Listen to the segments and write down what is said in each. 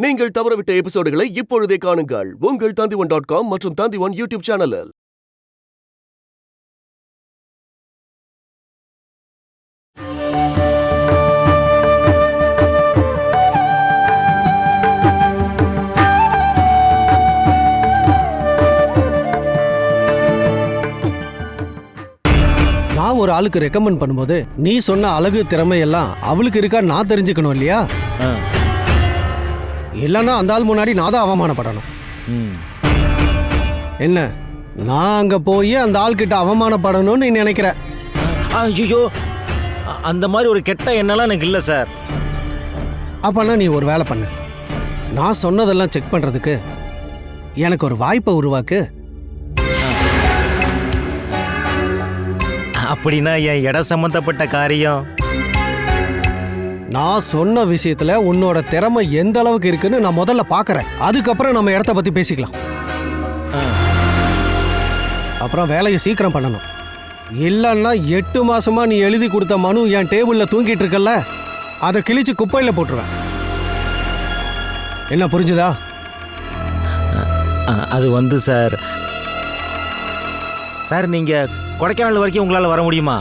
நீங்கள் தவறவிட்ட எபிசோடுகளை இப்பொழுதே காணுங்கள் உங்கள் Tandivan.com மற்றும் Tandivan யூடியூப் சேனலில். நான் ஒரு ஆளுக்கு ரெக்கமெண்ட் பண்ணும்போது நீ சொன்ன அழகு திறமை எல்லாம் அவளுக்கு இருக்கா நான் தெரிஞ்சுக்கணும் இல்லையா? இல்லைன்னா அந்த ஆள் முன்னாடி நான் தான் அவமானப்படணும். என்ன நான் அங்க போய் அந்த ஆள் கிட்ட அவமானப்படணும்னு நீ நினைக்கிற? ஐயோ, அந்த மாதிரி ஒரு கெட்ட எண்ணெல்லாம் எனக்கு இல்லை சார். அப்பனா நீ ஒரு வேலை பண்ணு. நான் சொன்னதெல்லாம் செக் பண்றதுக்கு எனக்கு ஒரு வாய்ப்பை உருவாக்கு. அப்படின்னா என் இடம் சம்பந்தப்பட்ட காரியம். நான் சொன்ன விஷயத்துல உன்னோட திறமை எந்த அளவுக்கு இருக்குன்னு நான் முதல்ல பாக்குறேன். அதுக்கப்புறம் நம்ம இடத்த பத்தி பேசிக்கலாம். அப்புறம் வேலையை சீக்கிரம் பண்ணணும். இல்லைன்னா 8 மாசமா நீ எழுதி கொடுத்த மனு என் டேபிள்ல தூங்கிட்டு இருக்கல்ல, அதை கிழிச்சு குப்பையில போட்டுருவேன். என்ன புரிஞ்சுதா? அது வந்து சார் நீங்க கொடைக்கானல் வரைக்கும் உங்களால வர முடியுமா?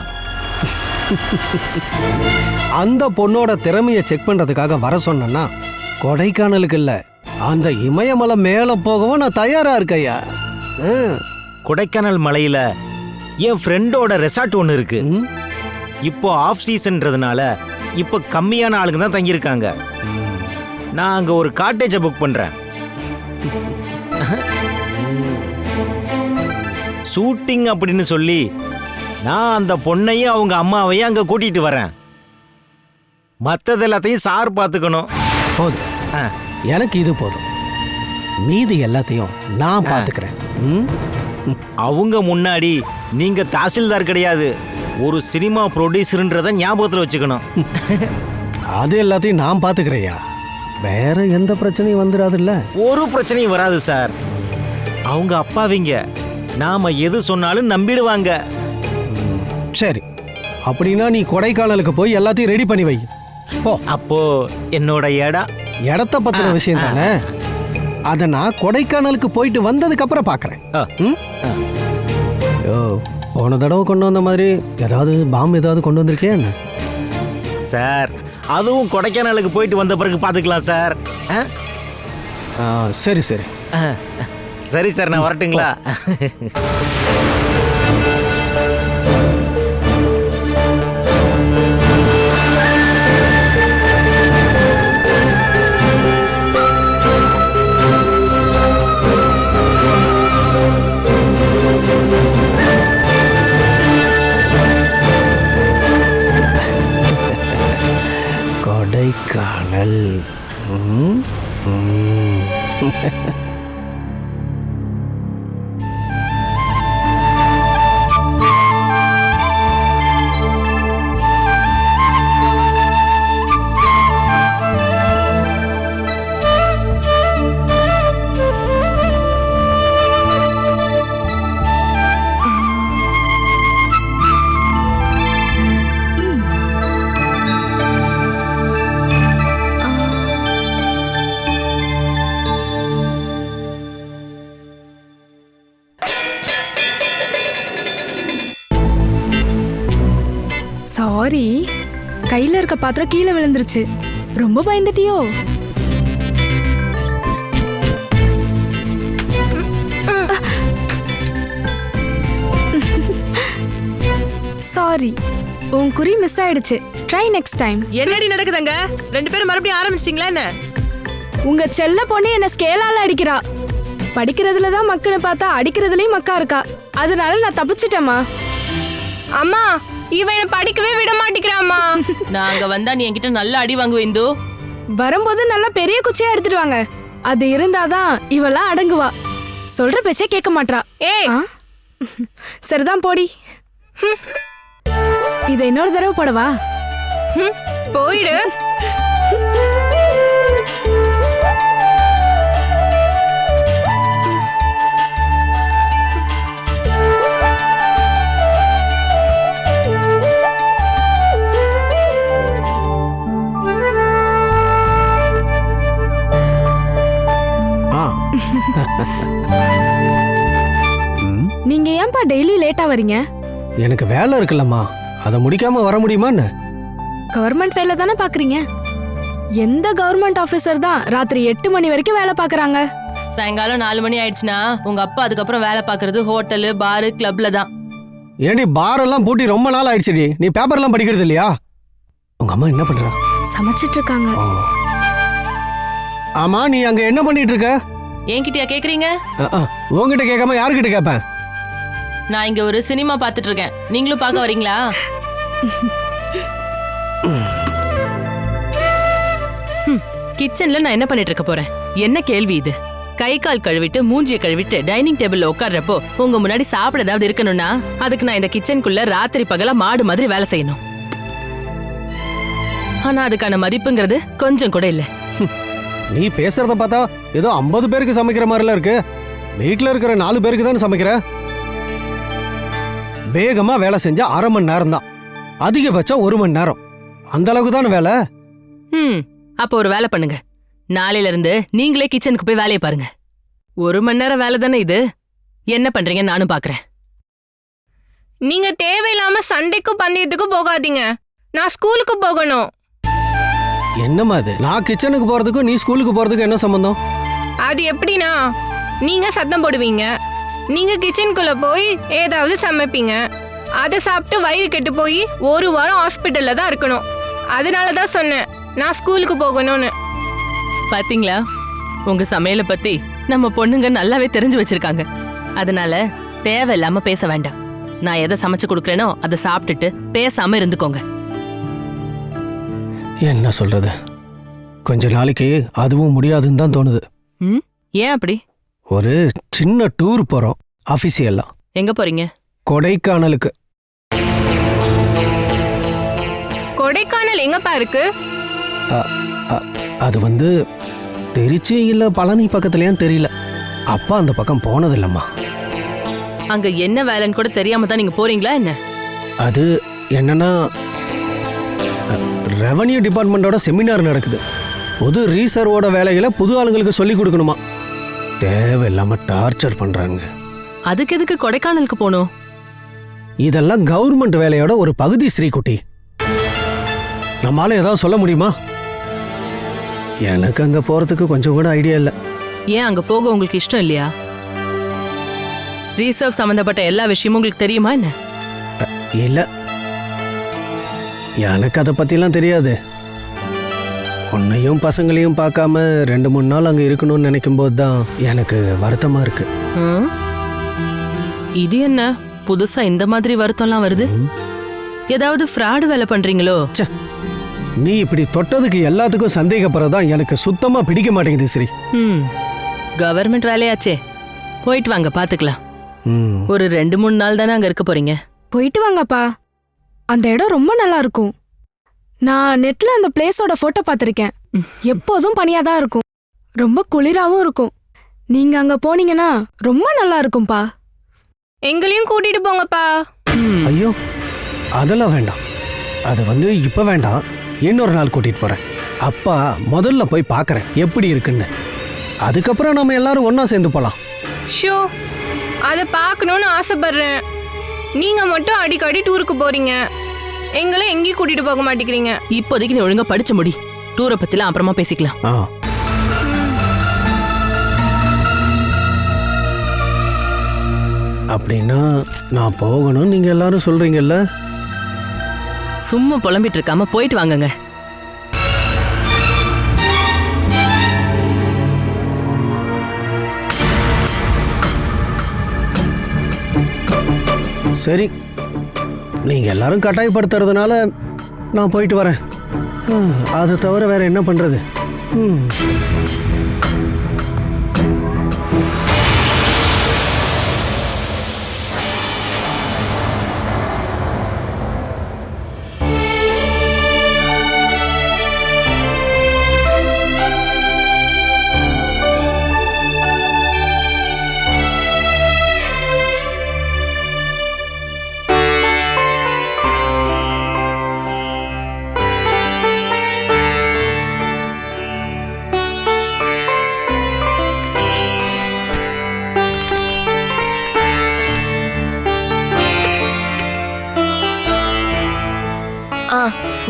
அந்த பொண்ணோட திறமையை செக் பண்றதுக்காக வர சொன்னா கொடைக்கானலுக்கு இல்ல, அந்த இமயமலை மேல போகவும் நான் தயாரா இருக்கையா. கொடைக்கானல் மலையில என் ஃப்ரெண்டோட ரெசார்ட் ஒன்று இருக்கு. இப்போ ஆஃப் சீசன்றதுனால இப்போ கம்மியான ஆளுங்க தான் தங்கியிருக்காங்க. நான் அங்க ஒரு காட்டேஜை புக் பண்றேன். ஷூட்டிங் அப்படின்னு சொல்லி நான் அந்த பொண்ணையும் அவங்க அம்மாவையும் அங்க கூட்டிட்டு வரேன். மற்றது எல்லாத்தையும் சார் பார்த்துக்கணும். போதும், எனக்கு இது போதும். மீதி எல்லாத்தையும் நான் பார்த்துக்கிறேன். அவங்க முன்னாடி நீங்க தாசில்தார் கிடையாது, ஒரு சினிமா ப்ரொடியூசர்ன்றத ஞாபகத்தில் வச்சுக்கணும். அது எல்லாத்தையும் நான் பார்த்துக்கிறேயா. வேற எந்த பிரச்சனையும் வந்துடாதுல்ல? ஒரு பிரச்சனையும் வராது சார். அவங்க அப்பாவிங்க, நாம எது சொன்னாலும் நம்பிடுவாங்க. சரி, அப்படின்னா நீ கொடைக்கானலுக்கு போய் எல்லாத்தையும் ரெடி பண்ணி வை. அப்போ என்னோட இடத்த பத்தின விஷயம் தானே, அதை நான் கொடைக்கானலுக்கு போயிட்டு வந்ததுக்கு அப்புறம் பாக்குறேன். போன தடவை கொண்டு வந்த மாதிரி ஏதாவது பாம்பு ஏதாவது கொண்டு வந்திருக்கே என்ன? சார் அதுவும் கொடைக்கானலுக்கு போயிட்டு வந்த பிறகு பாத்துக்கலாம் சார். சரி சரி சரி சார், நான் வரட்டுங்களா? கொடைக்கானல். சாரி, கையில இருக்க பாத்திரம் கீழே விழுந்துருச்சு. ரொம்ப பயந்துட்டியோ? சாரி, உன் குறி மிஸ் ஆயிடுச்சு. Try next time. என்னடி நடக்குதுங்க? 2 பேரும் மறுபடியும் ஆரம்பிச்சிட்டீங்களா என்ன? உங்க செல்ல பொண்ணு என்ன ஸ்கேலால அடிக்கிறா. படிக்கிறதுல தான் மக்குன்னு பார்த்தா அடிக்கிறதுலயும் மக்கா இருக்கா. அதனால நான் தப்பிச்சிட்டேம்மா. அம்மா, இவன் என்ன படிக்கவே விட மாட்டேங்கிறாம்மா. நாங்க வந்தா நீ என்கிட்ட நல்ல அடி வாங்குவே. இந்து வரும்போது நல்லா பெரிய குச்சியா எடுத்துட்டு வாங்க. அது இருந்தாதான் இவெல்லாம் அடங்குவா. சொல்ற பேச்சே கேட்க மாட்டா. ஏய், சரிதான் போடி. இதை இன்னொரு தடவை போடவா? போயிடு. ம், நீங்க ஏன்பா டெய்லி லேட்டா வரீங்க? எனக்கு வேலை இருக்குல்லம்மா, அதை முடிக்காம வர முடியுமா என்ன? கவர்மெண்ட் வேலை தானே பாக்குறீங்க. எந்த கவர்மெண்ட் ஆபீசர் தான் ராத்திரி 8 மணி வரைக்கும் வேலை பாக்குறாங்க? சாயங்காலம் 4 மணி ஆயிடுச்சுன்னா உங்க அப்பா அதுக்கப்புறம் வேலை பாக்குறது ஹோட்டலு பாரு கிளப்ல தான். ஏண்டி பாரெல்லாம் பூட்டி ரொம்ப நாள் ஆயிடுச்சுடி, நீ பேப்பர்லாம் படிக்கிறது இல்லையா? உங்க அம்மா என்ன பண்றா? சமைச்சிட்டு இருக்காங்க. ஓ. ஆமா, நீ அங்க என்ன பண்ணிட்டு இருக்க? என்கிட்டயா கேக்குறீங்க? உங்ககிட்ட கேட்காம யாருக்கிட்ட கேட்பேன்? நான் இங்க ஒரு சினிமா பாத்துட்டு இருக்கேன். நீங்களும் பார்க்க வரீங்களா? கிச்சன்ல நான் என்ன பண்ணிட்டு இருக்க போறேன்? என்ன கேள்வி இது? கை கால் கழுவிட்டு மூஞ்சிய கழுவிட்டு டைனிங் டேபிள்ல உட்கார்றப்போ உங்க முன்னாடி சாப்பிட ஏதாவது இருக்கணும்னா அதுக்கு நான் இந்த கிச்சனுக்குள்ள ராத்திரி பகலா மாடு மாதிரி வேலை செய்யணும். ஆனா அதுக்கான மதிப்புங்கிறது கொஞ்சம் கூட இல்ல. நீ பேசுறத பார்த்தா ஏதோ 50 பேருக்கு சமைக்கிற மாதிரிலாம் இருக்கு. வீட்டுல இருக்கிற 4 பேருக்கு தானே சமைக்கிற. வேகமா வேலை செஞ்சா 1/2 மணி நேரம் தான், அதிகபட்சம் 1 மணி நேரம். அந்த அளவுக்கு தானே வேலை. அப்போ ஒரு வேலை பண்ணுங்க. நாளையில இருந்து நீங்களே கிச்சனுக்கு போய் வேலையை பாருங்க. 1 மணி நேரம் வேலை தானே இது. என்ன பண்றீங்க நானும் பாக்குறேன். நீங்க தேவையில்லாம சண்டைக்கும் பந்தயத்துக்கும் போகாதீங்க. நான் ஸ்கூலுக்கு போகணும். என்னம்மா இது? நான் கிச்சனுக்கு போறதுக்கும் நீ ஸ்கூலுக்கு போறதுக்கும் என்ன சம்பந்தம்? அது எப்படின்னா, நீங்க சத்தம் போடுவீங்க, நீங்க கிச்சனுக்குள்ள போய் ஏதாவது சமைப்பீங்க, அதை சாப்பிட்டு வயிறு கெட்டு போய் 1 வாரம் ஹாஸ்பிட்டல்ல தான் இருக்கணும். அதனால தான் சொன்னேன் நான் ஸ்கூலுக்கு போகணும்னு. பாத்தீங்களா, உங்க சமையலை பத்தி நம்ம பொண்ணுங்க நல்லாவே தெரிஞ்சு வச்சிருக்காங்க. அதனால தேவையில்லாம பேச வேண்டாம். நான் எதை சமைச்சு கொடுக்கறேனோ அதை சாப்பிட்டுட்டு பேசாம இருந்துக்கோங்க. என்ன சொல்றது, கொஞ்ச நாளைக்கு அதுவும் முடியாதுன்னு தான் தோணுது. ஏன் அப்படி? ஒரு சின்ன டூர் போறோம் அபிஷியலா. எங்க போறீங்க? கொடைக்கானலுக்கு. கொடைக்கானல் எங்கப்பா இருக்கு? அது வந்து திருச்சி இல்ல பழனி பக்கத்துலயான்னு தெரியல. அப்பா அந்த பக்கம் போனதில்லம்மா. அங்க என்ன வேலைன்னு கூட தெரியாம தான் நீங்க போறீங்களா என்ன? அது என்னன்னா, ரெவன்யூ டிபார்ட்மெண்டோட செமினார் நடக்குது. புது ரீசர்வோட வேலைகளை புது ஆளுங்களுக்கு சொல்லி கொடுக்கணுமா. தேவையில்லாம டார்ச்சர் பண்றாங்க. அதுக்கு எதுக்கு கொடைக்கானலுக்கு போகணும்? இதெல்லாம் கவர்மெண்ட் வேலையோட ஒரு பகுதி, ஸ்ரீகுட்டி. நம்மளால ஏதாவது சொல்ல முடியுமா? எனக்கு அங்க போறதுக்கு கொஞ்சம் கூட ஐடியா இல்லை. ஏன் அங்க போக உங்களுக்கு இஷ்டம் இல்லையா? ரீசர்வ் சம்பந்தப்பட்ட எல்லா விஷயமும் உங்களுக்கு தெரியுமா என்ன? இல்ல, எனக்கு அதை பத்திலாம் தெரியாது. உன்னையும் பசங்களையும் பார்க்காம 2-3 நாள் அங்க இருக்கணும்னு நினைக்கும் போது தான் எனக்கு வருத்தமா இருக்கு. இது என்ன புதுசா இந்த மாதிரி வருத்தம்லாம் வருது? ஏதாவது ஃப்ராடு வேலை பண்றீங்களோ? நீ இப்படி தொட்டதுக்கு எல்லாத்துக்கும் சந்தேகப்படுறதான் எனக்கு சுத்தமா பிடிக்க மாட்டேங்குது ஸ்ரீ. கவர்மெண்ட் வேலையாச்சே, போயிட்டு வாங்க பாத்துக்கலாம். ஒரு 2-3 நாள் தானே அங்க இருக்க போறீங்க. போயிட்டு வாங்கப்பா, அந்த இடம் ரொம்ப நல்லா இருக்கும். நான் நெட்ல அந்த பிளேஸோட போட்டோ பார்த்திருக்கேன். எப்போதும் பனியாதான் இருக்கும், ரொம்ப குளிராவும் இருக்கும். நீங்க அங்க போனீங்கன்னா ரொம்ப நல்லா இருக்கும்பா. எங்களையும் கூட்டிட்டு போங்கப்பா. ஐயோ, அதெல்லாம் வேண்டாம். அது வந்து இப்ப வேண்டாம், இன்னொரு நாள் கூட்டிட்டு போறேன். அப்பா முதல்ல போய் பார்க்கறேன் எப்படி இருக்குன்னு. அதுக்கப்புறம் நம்ம எல்லாரும் ஒன்னா சேர்ந்து போலாம். ஷோ, அதை பார்க்கணும்னு ஆசைப்படுறேன். நீங்க மட்டும் அடிக்கடி டூருக்கு போறீங்க, எங்களை எங்கேயும் கூட்டிட்டு போக மாட்டேங்கிறீங்க. இப்போதைக்கு நீ ஒழுங்கா படிச்சு முடி. டூரை பத்திலாம் அப்புறமா பேசிக்கலாம். அப்படின்னா நான் போகணும் நீங்க எல்லாரும் சொல்றீங்கல்ல? சும்மா புலம்பிட்டு இருக்காம போயிட்டு வாங்கங்க. சரி, நீங்க எல்லாரும் கட்டாயப்படுத்துறதுனால நான் போயிட்டு வரேன். அதை தவிர வேற என்ன பண்றது?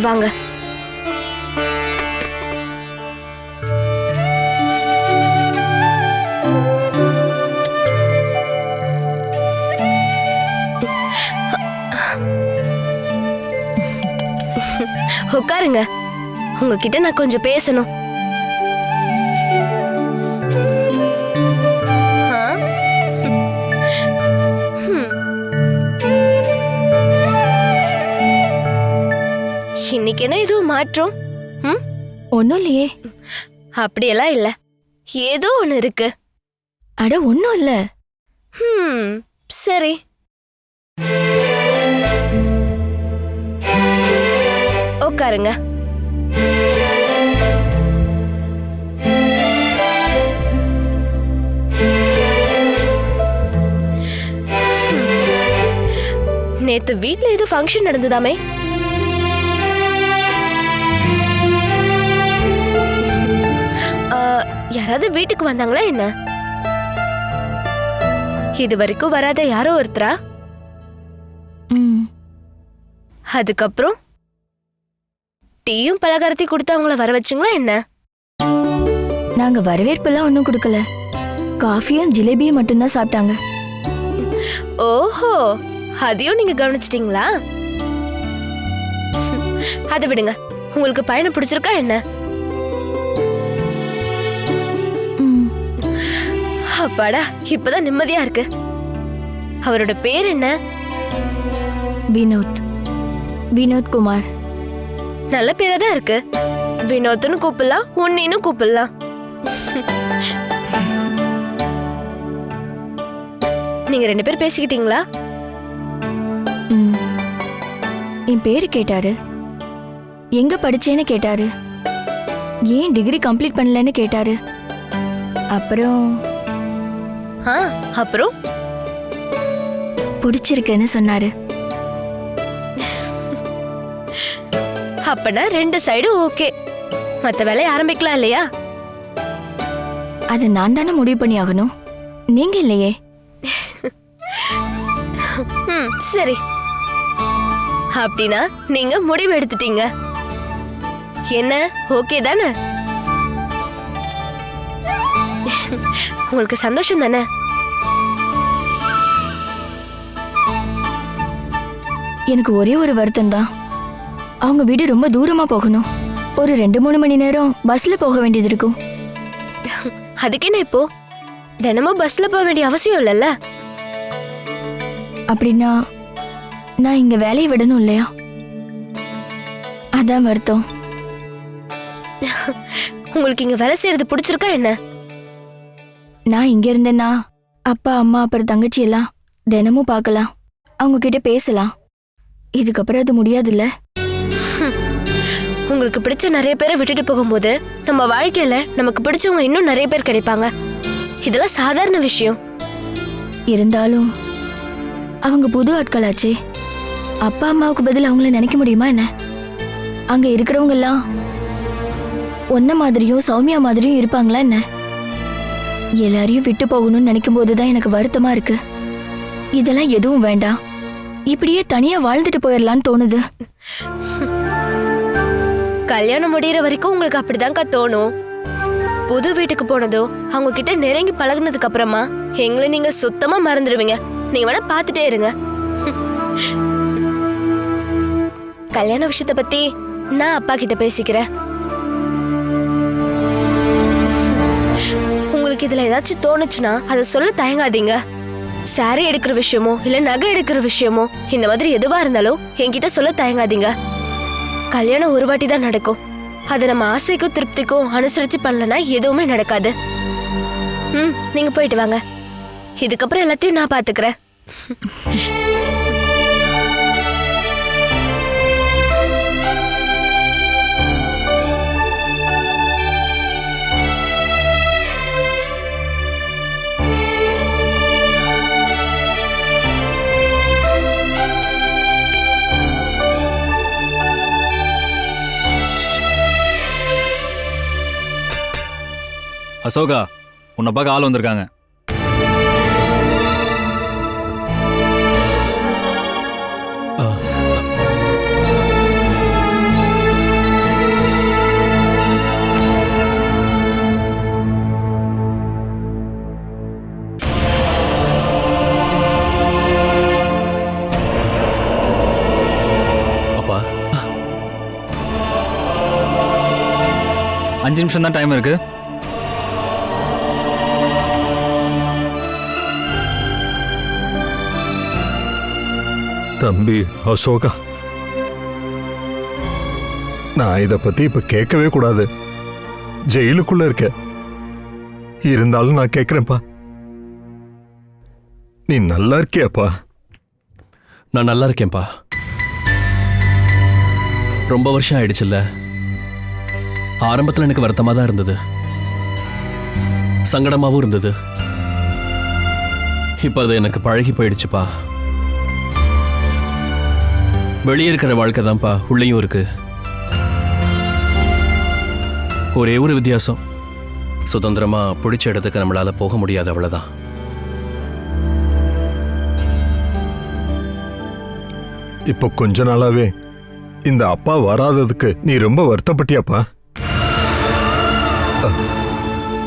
வாங்க. உட்காருங்க. உங்ககிட்ட நான் கொஞ்சம் பேசணும். இன்னைக்கு என்ன எதுவும் மாற்றம்? ஒன்னும் இல்லையே. அப்படியெல்லாம் இல்ல, ஏதோ ஒண்ணு இருக்கு. அட ஒன்னும் இல்ல. சரி. உட்காருங்க. நேத்து வீட்ல ஏதோ ஃபங்க்ஷன் நடந்ததாமே? யாராவது வீட்டுக்கு வந்தாங்களா என்ன? இது வரைக்கும் வராத யாரோ ஒருத்தரா? அதுக்கப்புறம் டீயும் பலகாரத்தையும் கொடுத்து அவங்கள வர வச்சுங்களா என்ன? நாங்க வரவேற்பெல்லாம் ஒன்னும் கொடுக்கல. காஃபியும் ஜிலேபியும் மட்டும்தான் சாப்பிட்டாங்க. ஓஹோ, அதையும் நீங்க கவனிச்சிட்டீங்களா? அதை விடுங்க. உங்களுக்கு பயணம் பிடிச்சிருக்கா என்ன? அப்பாடா, இப்பதான் நிம்மதியா இருக்கு. அவரோட பேர் என்ன? வினோத். வினோத் குமார். நல்ல பேரா தான் இருக்கு. வினோத்னு கூப்பிடலாம், உன்னின்னு கூப்பிடலாம். நீங்க 2 பேர் பேசிக்கிட்டீங்களா? என் பேரு கேட்டாரு. எங்க படிச்சேன்னு கேட்டாரு. ஏன் டிகிரி கம்ப்ளீட் பண்ணலன்னு கேட்டாரு. அப்புறம் அப்புறம் பிடிச்சிருக்குன்னு சொன்னாரு. அப்பனா 2 சைடும் ஓகே. மத்த வேலையை ஆரம்பிக்கலாம் இல்லையா? அது நான் தானே முடிவு பண்ணி ஆகணும், நீங்க இல்லையே. சரி, அப்படின்னா நீங்க முடிவு எடுத்துட்டீங்க. என்ன, ஓகே தானே? உங்களுக்கு சந்தோஷம் தானே? எனக்கு ஒரே ஒரு வருத்தம் தான். அவங்க வீடு ரொம்ப தூரமா போகணும். ஒரு 2-3 மணி நேரம் பஸ்ல போக வேண்டியது இருக்கும். அதுக்கு என்ன இப்போ? தினமும் பஸ்ல போக வேண்டிய அவசியம் இல்லைல்ல? அப்படின்னா நான் இங்க வேலையை விடணும் இல்லையா? அதான் வருத்தம். உங்களுக்கு இங்க வேலை செய்யறது பிடிச்சிருக்கா என்ன? நான் இங்க இருந்தேன்னா அப்பா அம்மா அப்புறம் தங்கச்சி எல்லாம் தினமும் பார்க்கலாம், அவங்க கிட்ட பேசலாம். இதுக்கப்புறம் அது முடியாதுல்ல. உங்களுக்கு பிடிச்ச நிறைய பேரை விட்டுட்டு போகும்போது நம்ம வாழ்க்கையில நமக்கு பிடிச்சவங்க இன்னும் நிறைய பேர் கிடைப்பாங்க. இதெல்லாம் சாதாரண விஷயம். இருந்தாலும் அவங்க புது ஆட்களாச்சே. அப்பா அம்மாவுக்கு பதில் அவங்கள நினைக்க முடியுமா என்ன? அங்க இருக்கிறவங்க எல்லாம் ஒன்ன மாதிரியும் சௌமியா மாதிரியும் இருப்பாங்களா என்ன? எல்லாரையும் விட்டு போகணும்னு நினைக்கும் போதுதான் எனக்கு வருத்தமா இருக்கு. இதெல்லாம் எதுவும் வேண்டாம், இப்படியே தனியா வாழ்ந்துட்டு போயிடலான்னு தோணுது. கல்யாணம் முடியற வரைக்கும் உங்களுக்கு அப்படிதான்க்கா தோணும். புது வீட்டுக்கு போனதும் அவங்க கிட்ட நெருங்கி பழகுனதுக்கு அப்புறமா எங்களை நீங்க சுத்தமா மறந்துடுவீங்க. நீங்க வேணா பாத்துட்டே இருங்க. கல்யாண விஷயத்தை பத்தி நான் அப்பா கிட்ட பேசிக்கிறேன். உங்களுக்கு இதுல ஏதாச்சும் தோணுச்சுன்னா அதை சொல்ல தயங்காதீங்க. சாரி எடுக்கிற விஷயமோ இல்ல நகை எடுக்கிற விஷயமோ இந்த மாதிரி எதுவா இருந்தாலும் என்கிட்ட சொல்ல தயங்காதீங்க. கல்யாணம் ஒரு வாட்டி தான் நடக்கும். அதை நம்ம ஆசைக்கும் திருப்திக்கும் அனுசரிச்சு பண்ணலன்னா எதுவுமே நடக்காது. நீங்க போயிட்டு வாங்க. இதுக்கப்புறம் எல்லாத்தையும் நான் பாத்துக்கிறேன். அசோகா, உன்னை பார்க்க ஆள் வந்திருக்காங்க. 5 நிமிஷம் தான் டைம் இருக்கு. தம்பி அசோகா, நான் இத பத்தி இப்ப கேட்கவே கூடாது. ஜெயிலுக்குள்ள இருக்க. இருந்தாலும் நான் கேட்கிறேன்ப்பா, நீ நல்லா இருக்கியாப்பா? நான் நல்லா இருக்கேன்ப்பா. ரொம்ப வருஷம் ஆயிடுச்சுல்ல. ஆரம்பத்தில் எனக்கு வருத்தமாக தான் இருந்தது, சங்கடமாகவும் இருந்தது. இப்போ அது எனக்கு பழகி போயிடுச்சுப்பா. வெளியே இருக்கிற வாழ்க்கை தான்ப்பா உள்ளேயும் இருக்கு. ஒரே ஒரு வித்தியாசம், சுதந்திரமா பிடிச்ச இடத்துக்கு நம்மளால போக முடியாது, அவ்வளவுதான். இப்போ கொஞ்ச நாளாவே இந்த அப்பா வராததுக்கு நீ ரொம்ப வருத்தப்பட்டியாப்பா?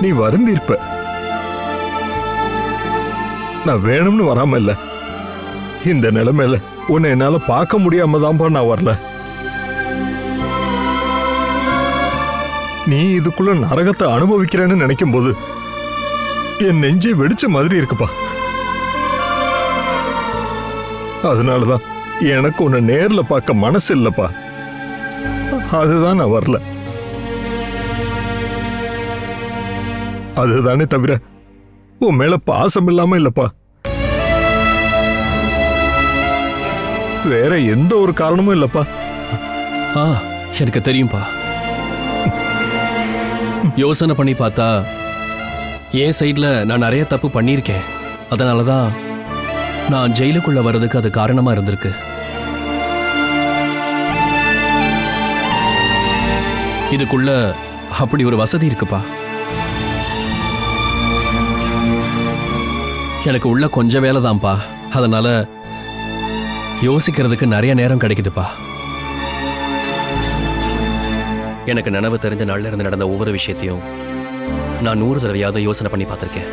நீ வருந்திருப்ப. நான் வேணும்னு வராம இல்ல, இந்த நிலைமையில உன்னை என்னால பார்க்க முடியாம தான்ப்பா நான் வரல. நீ இதுக்குள்ள நரகத்தை அனுபவிக்கிறேன்னு நினைக்கும் போது என் நெஞ்சே வெடிச்ச மாதிரி இருக்குப்பா. அதனாலதான் எனக்கு உன்னை நேர்ல பார்க்க மனசு இல்லப்பா. அதுதான் நான் வரல. அதுதானே தவிர உன் மேல பாசம் இல்லாம இல்லப்பா. வேற எந்த ஒரு காரணமும் இல்லப்பா. எனக்கு தெரியும்பா. யோசனை பண்ணி பார்த்தா என் சைட்ல நான் நிறைய தப்பு பண்ணியிருக்கேன். அதனாலதான் நான் ஜெயிலுக்குள்ள வர்றதுக்கு அது காரணமா இருந்திருக்கு. இதுக்குள்ள அப்படி ஒரு வசதி இருக்குப்பா. எனக்கு உள்ள கொஞ்சம் வேலை தான்ப்பா. அதனால யோசிக்கிறதுக்கு நிறைய நேரம் கிடைக்குதுப்பா. எனக்கு நினைவு தெரிஞ்ச நாள்ல இருந்து நடந்த ஒவ்வொரு விஷயத்தையும் நான் 100 தடவையாவது யோசனை பண்ணி பார்த்திருக்கேன்.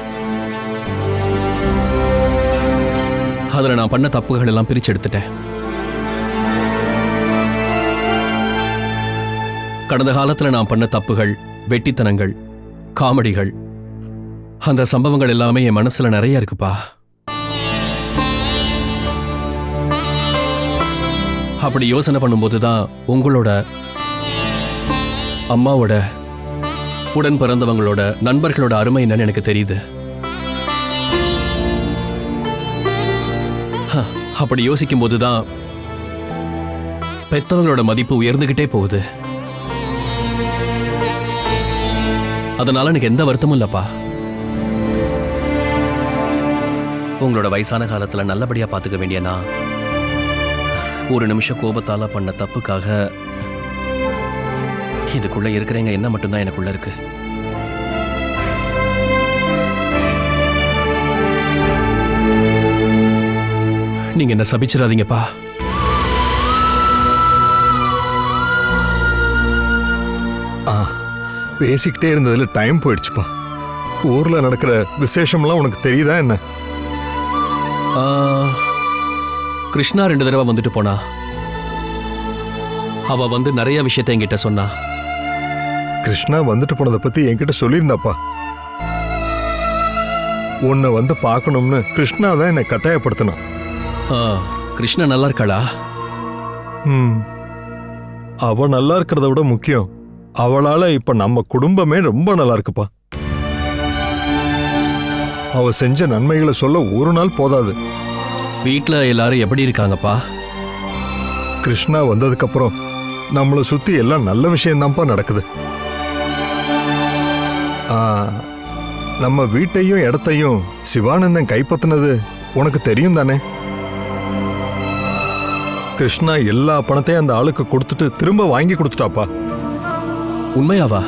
அதுல நான் பண்ண தப்புகள் எல்லாம் பிரிச்சு எடுத்துட்டேன். கடந்த காலத்துல நான் பண்ண தப்புகள், வெட்டித்தனங்கள், காமெடிகள், அந்த சம்பவங்கள் எல்லாமே என் மனசுல நிறைய இருக்குப்பா. அப்படி யோசனை பண்ணும்போதுதான் உங்களோட, அம்மாவோட, உடன் பிறந்தவங்களோட, நண்பர்களோட அருமை என்னன்னு எனக்கு தெரியுது. அப்படி யோசிக்கும் போதுதான் பெத்தவங்களோட மதிப்பு உயர்ந்துகிட்டே போகுது. அதனால எனக்கு எந்த வருத்தமும் இல்லப்பா. உங்களோட வயசான காலத்துல நல்லபடியா பாத்துக்க வேண்டிய நான் ஒரு நிமிஷம் கோபத்தால பண்ண தப்புக்காக இதுக்குள்ள இருக்கிறவங்க என்ன மட்டும்தான் எனக்குள்ள இருக்கு. நீங்க என்ன சபிச்சிடாதீங்கப்பா. பேசிக்கிட்டே இருந்ததுல டைம் போயிடுச்சுப்பா. ஊர்ல நடக்கிற விசேஷம்லாம் உனக்கு தெரியுதா என்ன? கிருஷ்ணா 2 தடவை வந்துட்டு போனா. அவ வந்து நிறைய விஷயத்த என்கிட்ட சொன்னா. கிருஷ்ணா வந்துட்டு போனதை பத்தி என்கிட்ட சொல்லியிருந்தாப்பா. உன்னை வந்து பார்க்கணும்னு கிருஷ்ணா தான் என்னை கட்டாயப்படுத்தினான். கிருஷ்ணா நல்லா இருக்காளா? அவ நல்லா இருக்கிறத விட முக்கியம், அவளால இப்ப நம்ம குடும்பமே ரொம்ப நல்லா இருக்குப்பா. அவ செஞ்ச நன்மைகளை சொல்ல ஒரு நாள் போதாது. வீட்டுல எல்லாரும் எப்படி இருக்காங்கப்பா? கிருஷ்ணா வந்ததுக்கு அப்புறம் நம்மளை சுத்தி எல்லாம் நல்ல விஷயம்தான்ப்பா நடக்குது. நம்ம வீட்டையும் இடத்தையும் சிவானந்தன் கைப்பற்றினது உனக்கு தெரியும் தானே? கிருஷ்ணா எல்லா பணத்தையும் அந்த ஆளுக்கு கொடுத்துட்டு திரும்ப வாங்கி கொடுத்துட்டாப்பா. உண்மையாவா?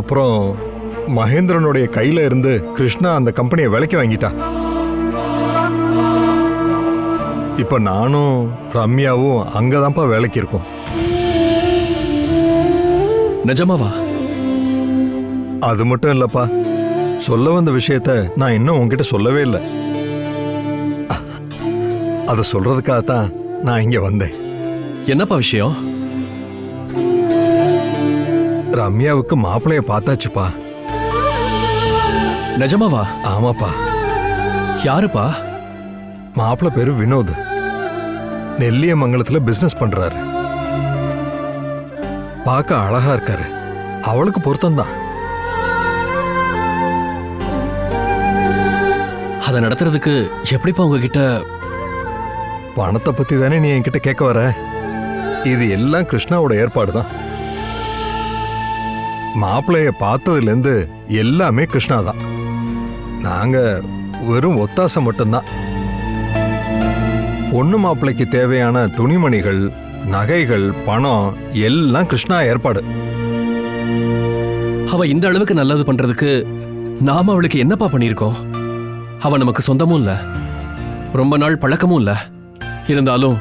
அப்புறம் மகேந்திரனுடைய கையில இருந்து கிருஷ்ணா அந்த கம்பெனியை விலைக்கு வாங்கிட்டா. இப்ப நானும் ரம்யாவும் அங்கதான்ப்பா வேலைக்கு இருக்கோம். நிஜமாவா? அது மட்டும் இல்லப்பா, சொல்ல வந்த விஷயத்த நான் இன்னும் உங்ககிட்ட சொல்லவே இல்லை. அதை சொல்றதுக்காகத்தான் நான் இங்க வந்தேன். என்னப்பா விஷயம்? ரம்யாவுக்கு மாப்பிளைய பார்த்தாச்சுப்பா. நிஜமாவா? ஆமாப்பா. யாருப்பா? மாப்பிள்ளை பேரு வினோத். நெல்லியமங்கலத்துல பிசினஸ் பண்றாரு. பார்க்க அழகா இருக்காரு. அவளுக்கு பொருத்தம்தான். அதை நடத்துறதுக்கு எப்படிப்பா உங்ககிட்ட? பணத்தை பத்தி தானே நீ என்கிட்ட கேட்க வர? இது எல்லாம் கிருஷ்ணாவோட ஏற்பாடு தான். மாப்பிள்ளைய பார்த்ததுலேருந்து எல்லாமே கிருஷ்ணா தான். நாங்க வெறும் ஒத்தாசை மட்டும்தான். பொண்ணு மாப்பிள்ளைக்கு தேவையான துணிமணிகள், நகைகள், பணம் எல்லாம் கிருஷ்ணா ஏற்பாடு. அவ இந்த அளவுக்கு நல்லது பண்றதுக்கு நாம அவளுக்கு என்னப்பா பண்ணியிருக்கோம்? அவ நமக்கு சொந்தமும் இல்ல, ரொம்ப நாள் பழக்கமும் இல்ல. இருந்தாலும்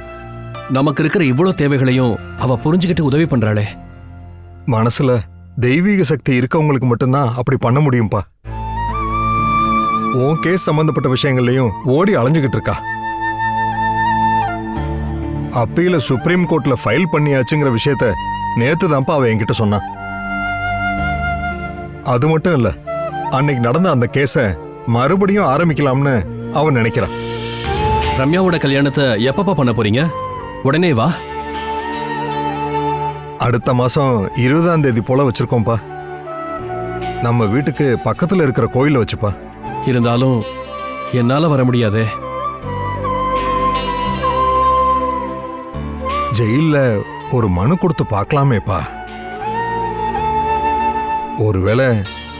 நமக்கு இருக்கிற இவ்வளவு தேவைகளையும் அவ புரிஞ்சுக்கிட்டு உதவி பண்றாளே. மனசுல தெய்வீக சக்தி இருக்கவங்களுக்கு மட்டும்தான் அப்படி பண்ண முடியும்பா. உன் கேஸ் சம்பந்தப்பட்ட விஷயங்கள்லயும் ஓடி அலைஞ்சுகிட்டு இருக்கா. அப்பீல சுப்ரீம் கோர்ட்ல ஃபைல் பண்ணியாச்சுங்கிற விஷயத்த நேத்து தான்ப்பா அவ என்கிட்ட சொன்னான். அது மட்டும் இல்ல, அன்னைக்கு நடந்த அந்த கேஸ மறுபடியும் ஆரம்பிக்கலாம்னு அவன் நினைக்கிறான். ரம்யாவோட கல்யாணத்தை எப்பப்பா பண்ண போறீங்க? உடனே வா. அடுத்த மாசம் 20ஆம் தேதி போல வச்சிருக்கோம்ப்பா. நம்ம வீட்டுக்கு பக்கத்துல இருக்கிற கோயில வச்சுப்பா. இருந்தாலும் என்னால வர முடியாதே. ஜெயில்ல ஒரு மனு கொடுத்து பார்க்கலாமேப்பா. ஒருவேளை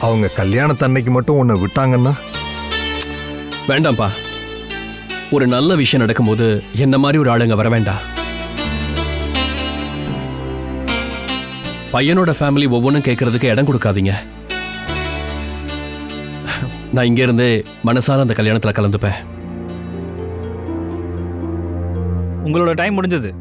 அவங்க கல்யாணத்தன்னைக்கு மட்டும் உன்னை விட்டாங்கன்னா? வேண்டாம்ப்பா. ஒரு நல்ல விஷயம் நடக்கும்போது என்ன மாதிரி ஒரு ஆளுங்க வர வேண்டாம். பையனோட ஃபேமிலி ஒவ்வொன்றும் கேட்கறதுக்கு இடம் கொடுக்காதீங்க. நான் இங்க இருந்தே மனசால அந்த கல்யாணத்துல கலந்துப்பேன். உங்களோட டைம் முடிஞ்சது.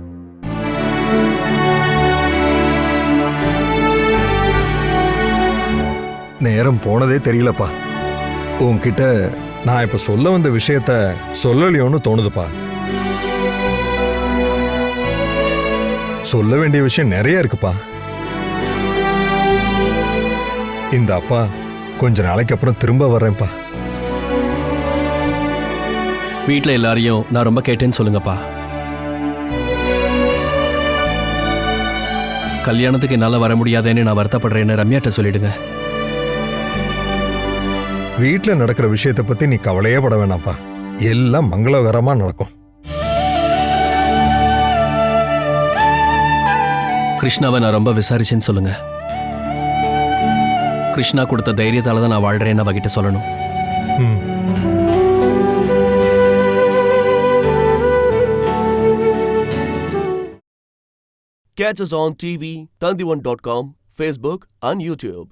நேரம் போனதே தெரியலப்பா. உன்கிட்ட நான் இப்ப சொல்ல வந்த விஷயத்த சொல்லலையோன்னு தோணுதுப்பா. சொல்ல வேண்டிய விஷயம் நிறைய இருக்குப்பா. இந்த அப்பா கொஞ்ச நாளைக்கு அப்புறம் திரும்ப வர்றேன்ப்பா. வீட்டில் எல்லாரையும் நான் ரொம்ப கேட்டேன்னு சொல்லுங்கப்பா. கல்யாணத்துக்கு என்னால் வர முடியாதேன்னு நான் வருத்தப்படுறேன்னு ரம்யாட்ட சொல்லிடுங்க. வீட்டில் நடக்கிற விஷயத்தை பத்தி நீ கவலையே பட வேணாப்பா. எல்லாம் மங்களகரமா நடக்கும். கிருஷ்ணாவை நான் ரொம்ப விசாரிச்சேன்னு சொல்லுங்க. கிருஷ்ணா கொடுத்த தைரியத்தால தான் நான் வாழ்றேன்னு அவகிட்ட சொல்லணும். Catch us on TV, Tandivan.com, Facebook and YouTube.